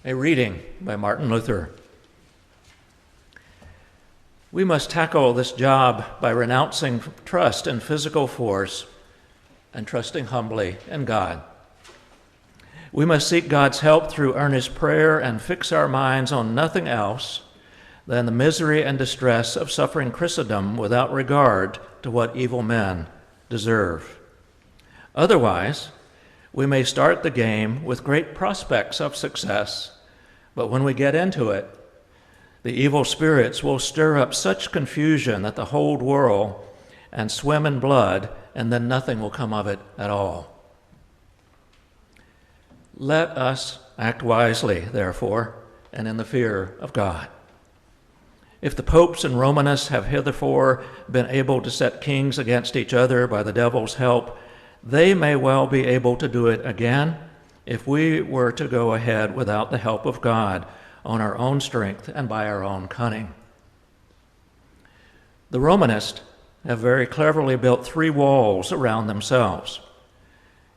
A reading by Martin Luther. We must tackle this job by renouncing trust in physical force and trusting humbly in God. We must seek God's help through earnest prayer and fix our minds on nothing else than the misery and distress of suffering Christendom without regard to what evil men deserve. Otherwise, we may start the game with great prospects of success, but when we get into it, the evil spirits will stir up such confusion that the whole whirl and swim in blood, and then nothing will come of it at all. Let us act wisely, therefore, and in the fear of God. If the popes and Romanists have heretofore been able to set kings against each other by the devil's help, they may well be able to do it again if we were to go ahead without the help of God on our own strength and by our own cunning. The Romanists have very cleverly built 3 walls around themselves.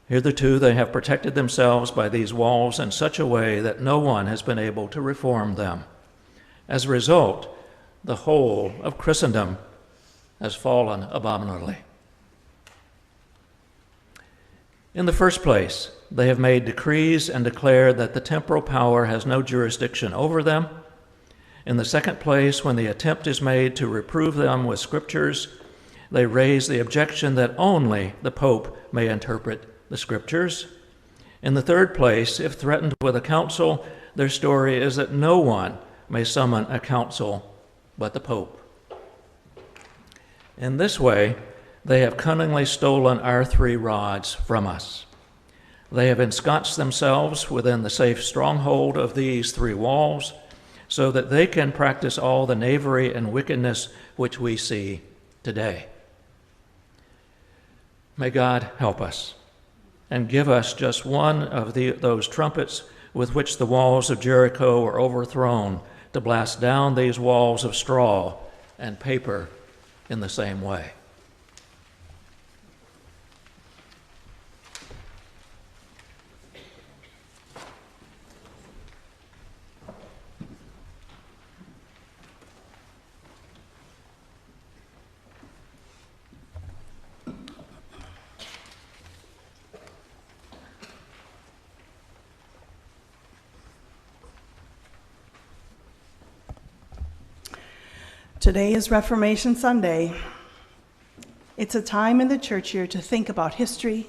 Hitherto they have protected themselves by these walls in such a way that no one has been able to reform them. As a result, the whole of Christendom has fallen abominably. In the first place, they have made decrees and declared that the temporal power has no jurisdiction over them. In the second place, when the attempt is made to reprove them with scriptures, they raise the objection that only the Pope may interpret the scriptures. In the third place, if threatened with a council, their story is that no one may summon a council but the Pope. In this way, they have cunningly stolen our 3 rods from us. They have ensconced themselves within the safe stronghold of these 3 walls so that they can practice all the knavery and wickedness which we see today. May God help us and give us just one of those trumpets with which the walls of Jericho were overthrown to blast down these walls of straw and paper in the same way. Today is Reformation Sunday. It's a time in the church year to think about history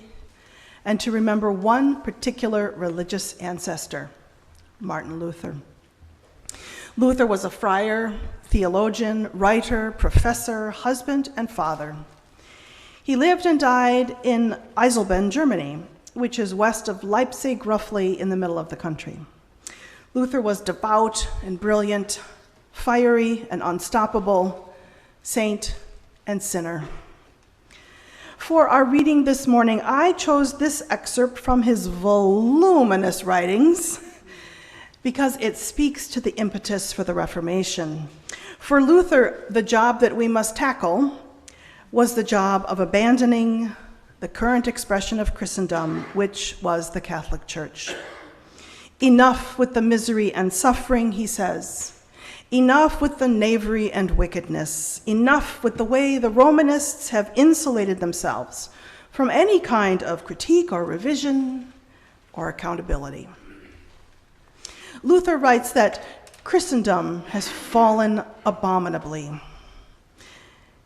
and to remember one particular religious ancestor, Martin Luther. Luther was a friar, theologian, writer, professor, husband, and father. He lived and died in Eisleben, Germany, which is west of Leipzig, roughly in the middle of the country. Luther was devout and brilliant, fiery and unstoppable, saint and sinner. For our reading this morning, I chose this excerpt from his voluminous writings because it speaks to the impetus for the Reformation. For Luther, the job that we must tackle was the job of abandoning the current expression of Christendom, which was the Catholic Church. Enough with the misery and suffering, he says. Enough with the knavery and wickedness. Enough with the way the Romanists have insulated themselves from any kind of critique or revision or accountability. Luther writes that Christendom has fallen abominably.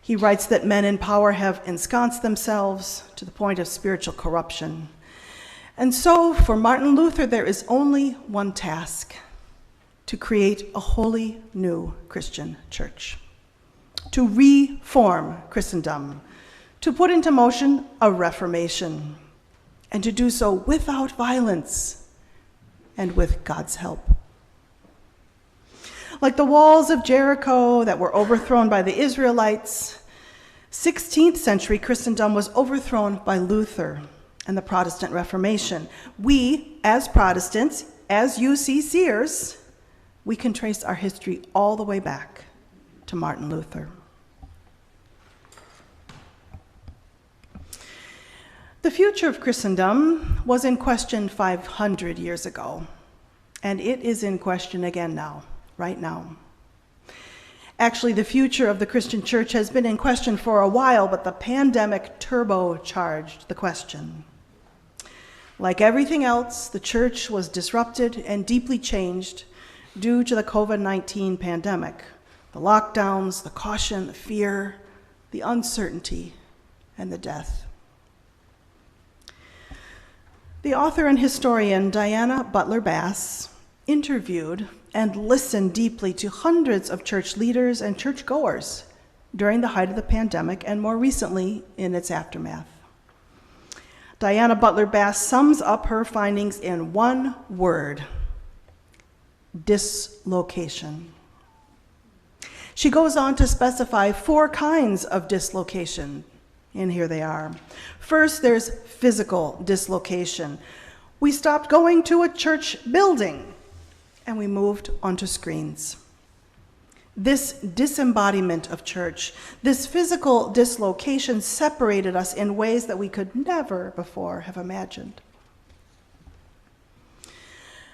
He writes that men in power have ensconced themselves to the point of spiritual corruption. And so, for Martin Luther, there is only one task: to create a wholly new Christian church, to reform Christendom, to put into motion a reformation, and to do so without violence and with God's help. Like the walls of Jericho that were overthrown by the Israelites, 16th century Christendom was overthrown by Luther and the Protestant Reformation. We, as Protestants, as UCCers, we can trace our history all the way back to Martin Luther. The future of Christendom was in question 500 years ago. And it is in question again now, right now. Actually, the future of the Christian church has been in question for a while, but the pandemic turbocharged the question. Like everything else, the church was disrupted and deeply changed due to the COVID-19 pandemic. The lockdowns, the caution, the fear, the uncertainty, and the death. The author and historian Diana Butler Bass interviewed and listened deeply to hundreds of church leaders and churchgoers during the height of the pandemic and more recently in its aftermath. Diana Butler Bass sums up her findings in one word: dislocation. She goes on to specify 4 kinds of dislocation, and here they are. First, there's physical dislocation. We stopped going to a church building, and we moved onto screens. This disembodiment of church, this physical dislocation separated us in ways that we could never before have imagined.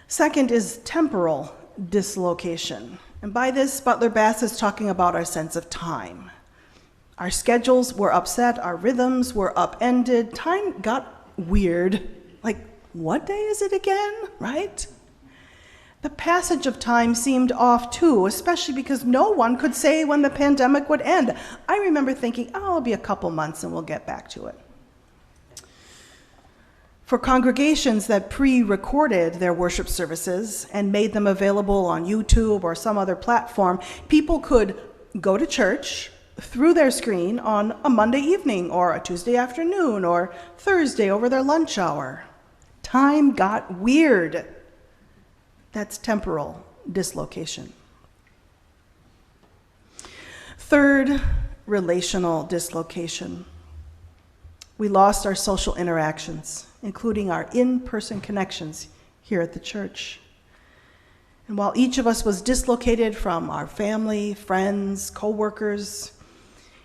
Second is temporal dislocation. And by this, Butler Bass is talking about our sense of time. Our schedules were upset, our rhythms were upended, time got weird. Like, what day is it again, right? The passage of time seemed off too, especially because no one could say when the pandemic would end. I remember thinking, oh, it'll be a couple months and we'll get back to it. For congregations that pre-recorded their worship services and made them available on YouTube or some other platform, people could go to church through their screen on a Monday evening or a Tuesday afternoon or Thursday over their lunch hour. Time got weird. That's temporal dislocation. Third, relational dislocation. We lost our social interactions, including our in-person connections here at the church. And while each of us was dislocated from our family, friends, co-workers,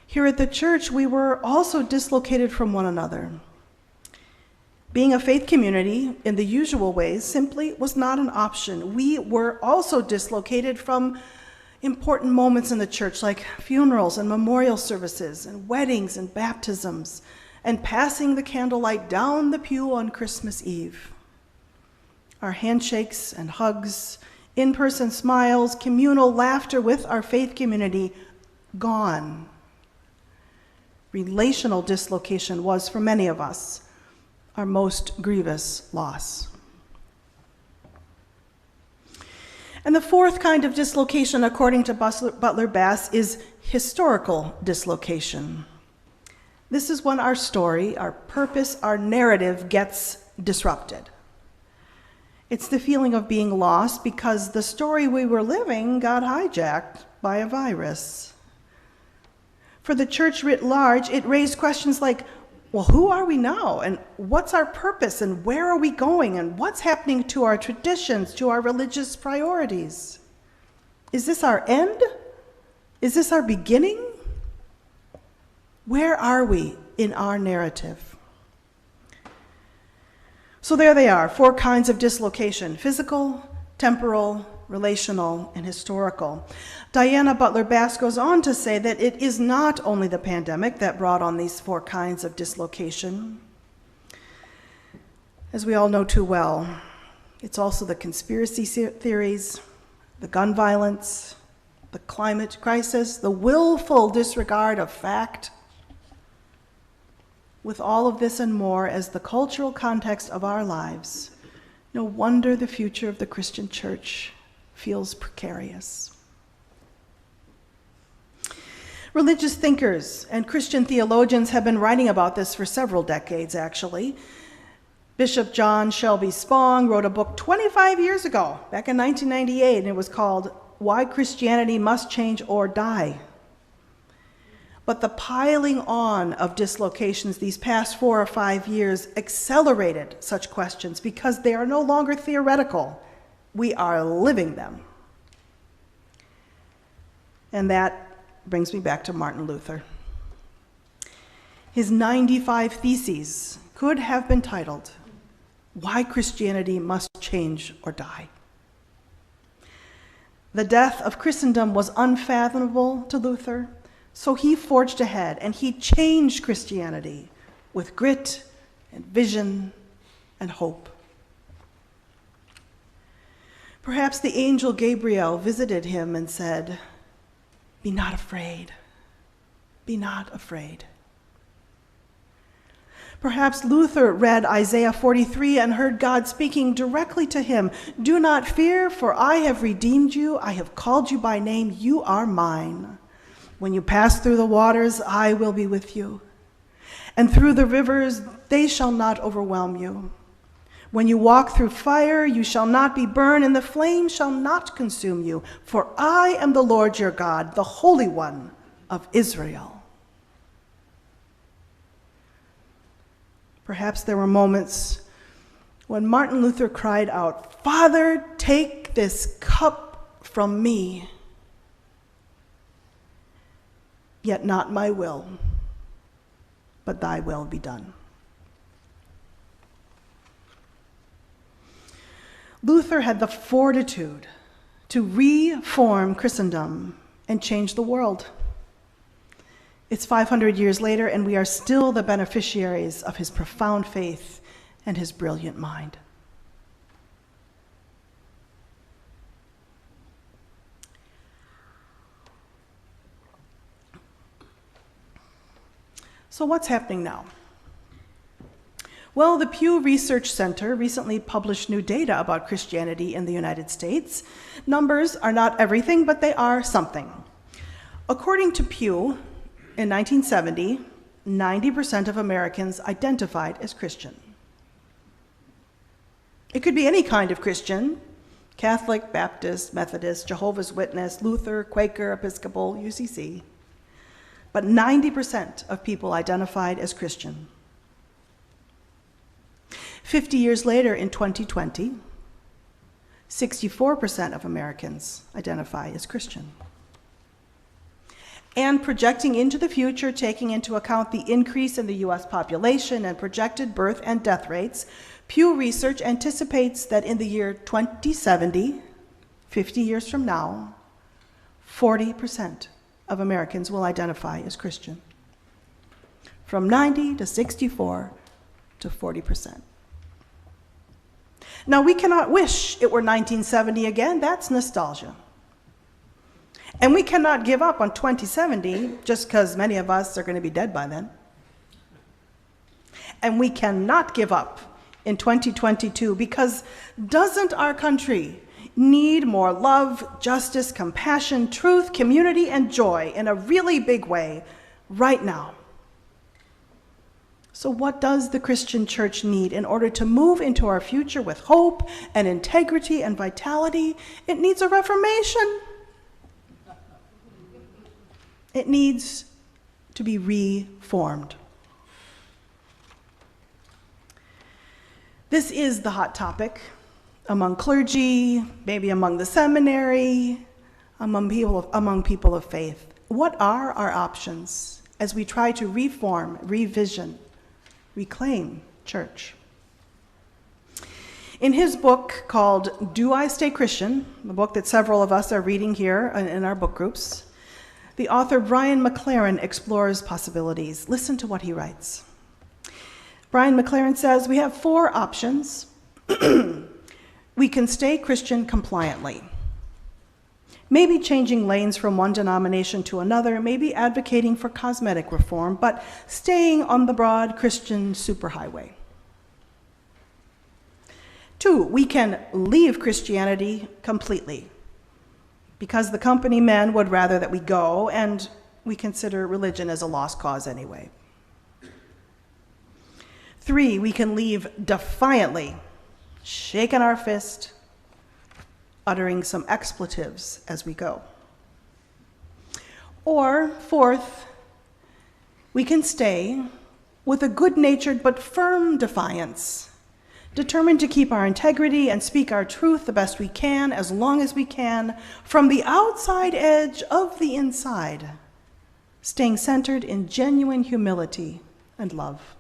here at the church, we were also dislocated from one another. Being a faith community in the usual ways simply was not an option. We were also dislocated from important moments in the church, like funerals and memorial services and weddings and baptisms, and passing the candlelight down the pew on Christmas Eve. Our handshakes and hugs, in-person smiles, communal laughter with our faith community, gone. Relational dislocation was, for many of us, our most grievous loss. And the fourth kind of dislocation, according to Butler Bass, is historical dislocation. This is when our story, our purpose, our narrative gets disrupted. It's the feeling of being lost because the story we were living got hijacked by a virus. For the church writ large, it raised questions like, well, who are we now? And what's our purpose? And where are we going? And what's happening to our traditions, to our religious priorities? Is this our end? Is this our beginning? Where are we in our narrative? So there they are, 4 kinds of dislocation: physical, temporal, relational, and historical. Diana Butler Bass goes on to say that it is not only the pandemic that brought on these 4 kinds of dislocation. As we all know too well, it's also the conspiracy theories, the gun violence, the climate crisis, the willful disregard of fact. With all of this and more as the cultural context of our lives, no wonder the future of the Christian church feels precarious. Religious thinkers and Christian theologians have been writing about this for several decades, actually. Bishop John Shelby Spong wrote a book 25 years ago, back in 1998, and it was called Why Christianity Must Change or Die. But the piling on of dislocations these past 4 or 5 years accelerated such questions because they are no longer theoretical. We are living them. And that brings me back to Martin Luther. His 95 theses could have been titled, Why Christianity Must Change or Die. The death of Christendom was unfathomable to Luther, so he forged ahead and he changed Christianity with grit and vision and hope. Perhaps the angel Gabriel visited him and said, "Be not afraid, be not afraid." Perhaps Luther read Isaiah 43 and heard God speaking directly to him. "Do not fear, for I have redeemed you. I have called you by name. You are mine. When you pass through the waters, I will be with you. And through the rivers, they shall not overwhelm you. When you walk through fire, you shall not be burned, and the flame shall not consume you. For I am the Lord your God, the Holy One of Israel." Perhaps there were moments when Martin Luther cried out, "Father, take this cup from me, yet not my will, but thy will be done." Luther had the fortitude to reform Christendom and change the world. It's 500 years later, and we are still the beneficiaries of his profound faith and his brilliant mind. So what's happening now? Well, the Pew Research Center recently published new data about Christianity in the United States. Numbers are not everything, but they are something. According to Pew, in 1970, 90% of Americans identified as Christian. It could be any kind of Christian: Catholic, Baptist, Methodist, Jehovah's Witness, Luther, Quaker, Episcopal, UCC. But 90% of people identified as Christian. 50 years later, in 2020, 64% of Americans identify as Christian. And projecting into the future, taking into account the increase in the US population and projected birth and death rates, Pew Research anticipates that in the year 2070, 50 years from now, 40% of Americans will identify as Christian. From 90 to 64 to 40%. Now, we cannot wish it were 1970 again. That's nostalgia. And we cannot give up on 2070 just because many of us are going to be dead by then. And we cannot give up in 2022 because doesn't our country need more love, justice, compassion, truth, community, and joy in a really big way right now? So what does the Christian church need in order to move into our future with hope and integrity and vitality? It needs a reformation. It needs to be reformed. This is the hot topic among clergy, maybe among the seminary, among people of faith. What are our options as we try to reform, revision, reclaim church? In his book called Do I Stay Christian, the book that several of us are reading here in our book groups, the author Brian McLaren explores possibilities. Listen to what he writes. Brian McLaren says, we have 4 options. We can stay Christian compliantly. Maybe changing lanes from one denomination to another, maybe advocating for cosmetic reform, but staying on the broad Christian superhighway. 2, we can leave Christianity completely, because the company men would rather that we go, and we consider religion as a lost cause anyway. 3, we can leave defiantly, shaking our fist, uttering some expletives as we go. Or 4th, we can stay with a good-natured but firm defiance, determined to keep our integrity and speak our truth the best we can, as long as we can, from the outside edge of the inside, staying centered in genuine humility and love.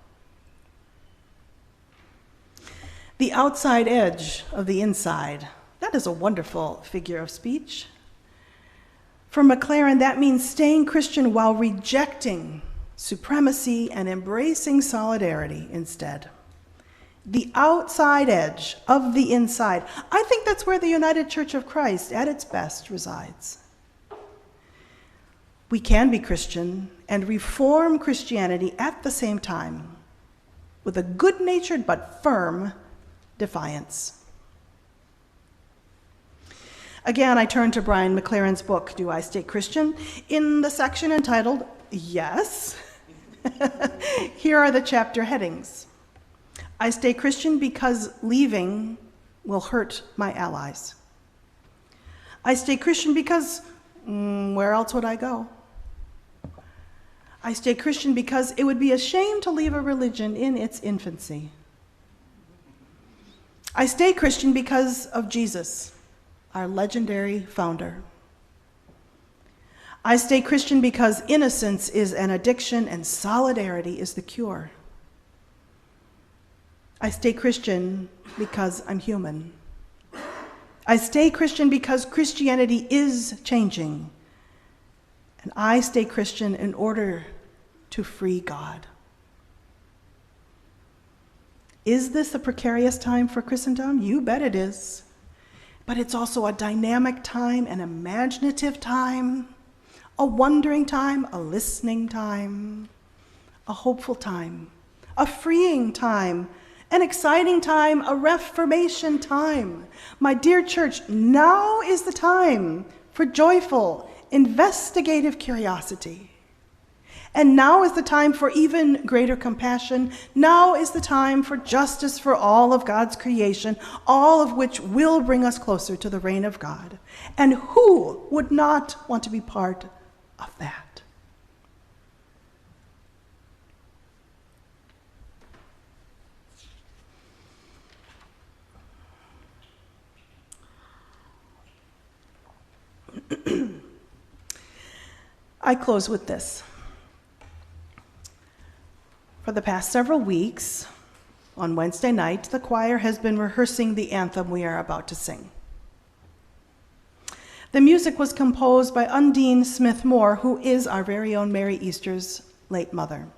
The outside edge of the inside, that is a wonderful figure of speech. For McLaren, that means staying Christian while rejecting supremacy and embracing solidarity instead. The outside edge of the inside. I think that's where the United Church of Christ at its best resides. We can be Christian and reform Christianity at the same time with a good-natured but firm defiance. Again, I turn to Brian McLaren's book, Do I Stay Christian? In the section entitled, Yes. Here are the chapter headings. I stay Christian because leaving will hurt my allies. I stay Christian because where else would I go? I stay Christian because it would be a shame to leave a religion in its infancy. I stay Christian because of Jesus, our legendary founder. I stay Christian because innocence is an addiction and solidarity is the cure. I stay Christian because I'm human. I stay Christian because Christianity is changing. And I stay Christian in order to free God. Is this a precarious time for Christendom? You bet it is. But it's also a dynamic time, an imaginative time, a wondering time, a listening time, a hopeful time, a freeing time, an exciting time, a reformation time. My dear church, now is the time for joyful, investigative curiosity. And now is the time for even greater compassion. Now is the time for justice for all of God's creation, all of which will bring us closer to the reign of God. And who would not want to be part of that? I close with this. For the past several weeks, on Wednesday night, the choir has been rehearsing the anthem we are about to sing. The music was composed by Undine Smith Moore, who is our very own Mary Easter's late mother.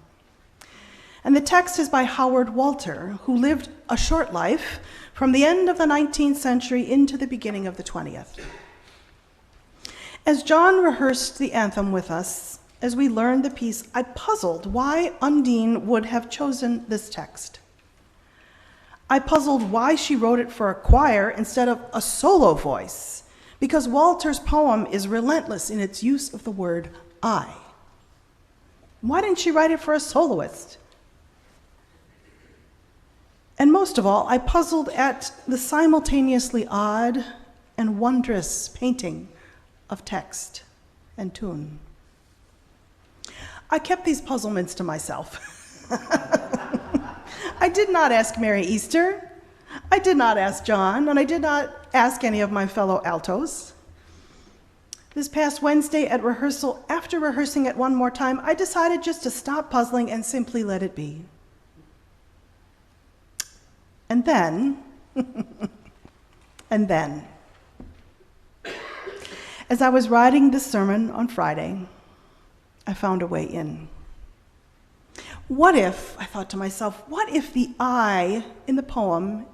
And the text is by Howard Walter, who lived a short life from the end of the 19th century into the beginning of the 20th. As John rehearsed the anthem with us, as we learned the piece, I puzzled why Undine would have chosen this text. I puzzled why she wrote it for a choir instead of a solo voice, because Walter's poem is relentless in its use of the word I. Why didn't she write it for a soloist? And most of all, I puzzled at the simultaneously odd and wondrous painting of text and tune. I kept these puzzlements to myself. I did not ask Mary Easter, I did not ask John, and I did not ask any of my fellow altos. This past Wednesday at rehearsal, after rehearsing it one more time, I decided just to stop puzzling and simply let it be. And then, as I was writing this sermon on Friday, I found a way in. What if, I thought to myself, what if the I in the poem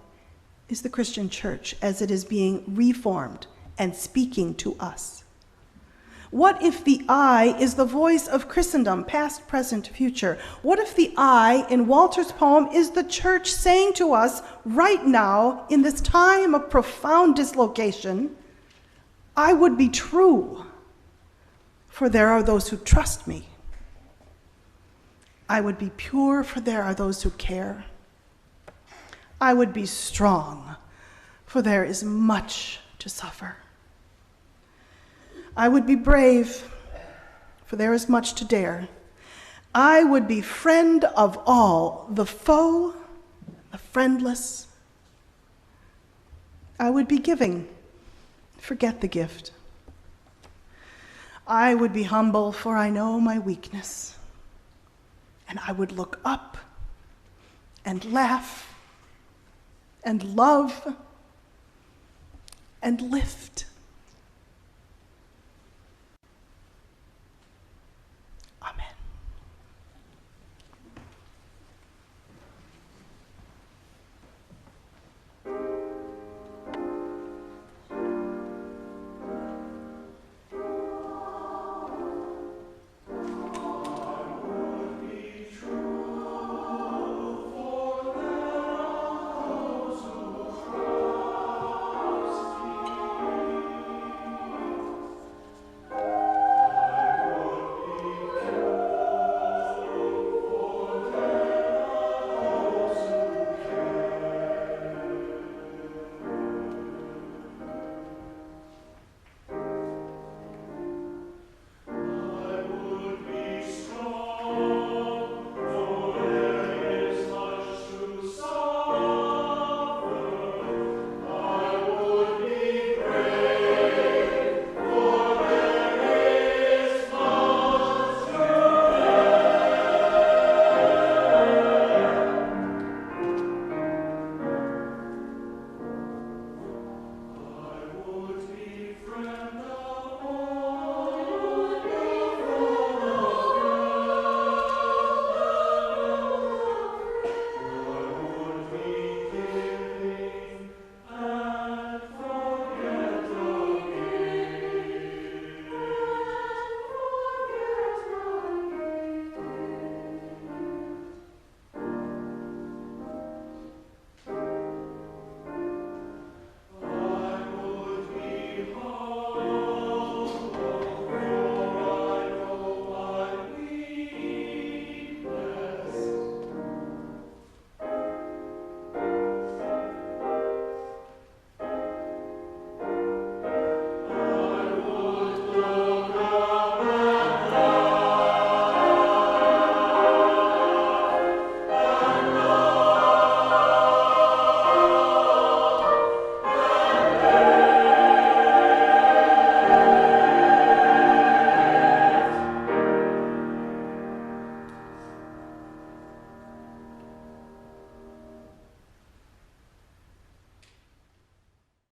is the Christian church as it is being reformed and speaking to us? What if the I is the voice of Christendom, past, present, future? What if the I in Walter's poem is the church saying to us right now, in this time of profound dislocation, I would be true, for there are those who trust me. I would be pure, for there are those who care. I would be strong, for there is much to suffer. I would be brave, for there is much to dare. I would be friend of all, the foe, the friendless. I would be giving, forget the gift. I would be humble, for I know my weakness. And I would look up and laugh and love and lift.